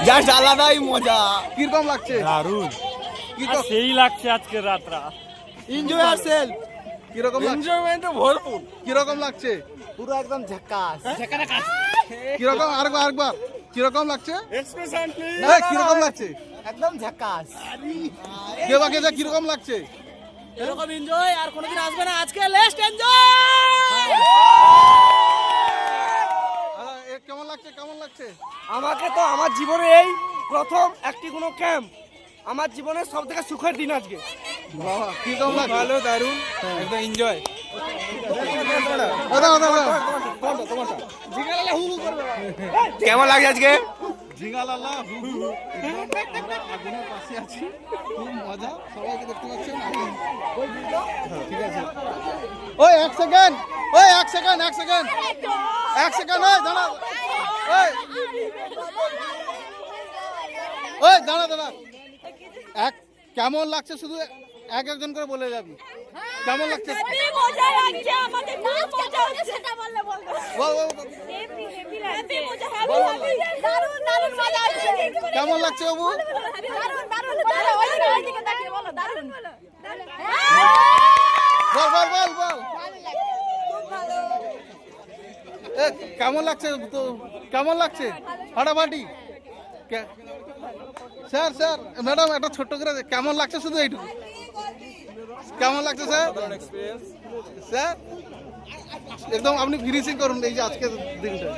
Just আলাদাই মজা। কিরকম লাগছে? দারুণ, সেই লাগছে আজকের রাতটা। Enjoy yourself। কিরকম লাগছে? এনজয়মেন্টে ভরপুর। কিরকম লাগছে? পুরো একদম ঝাকাস। কিরকম আরেকবার কিরকম লাগছে? Expression please. কিরকম লাগছে? একদম ঝাকাস। দেবাকে যা কিরকম লাগছে? এরকম এনজয় আর কোনোদিন আসবে না, আজকে লেস্ট এনজয়। কেমন লাগছে কেমন লাগছে? আমাকে তো আমার জীবনে এই প্রথম একটি কোনো ক্যাম্প, আমার জীবনের সব থেকে সুখের দিন আজকে। বাবা কিরকম লাগছে? ভালো, দারুণ, একদম এনজয়। কেমন লাগছে আজকে? ঝিঙ্গালালা আমরা আগুনের পাশে আছি, খুব মজা। সবাইকে দেখতে পাচ্ছেন। ঠিক আছে, ওই এক সেকেন্ড ওই দাঁড়া, দাঁড়া। কেমন লাগছে শুধু একজন করে বলে যাবি। কেমন লাগছে? মজা লাগছে, আমাদের খুব মজা হচ্ছে, সেটা বললে বলবো। বল হেপি লাগছে, দারুণ মজা হচ্ছে। কেমন লাগছে বাবু? দারুণ ওইদিকে তাকিয়ে বলো, দারুণ বল। কেমন লাগছে তো? কেমন লাগছে? ফাটাফাটি। স্যার ম্যাডাম একটা ছোট্ট করে কেমন লাগছে শুধু এইটুকু? কেমন লাগছে স্যার? স্যার একদম আপনি ফিনিশিং করুন এই যে আজকের দিনটা।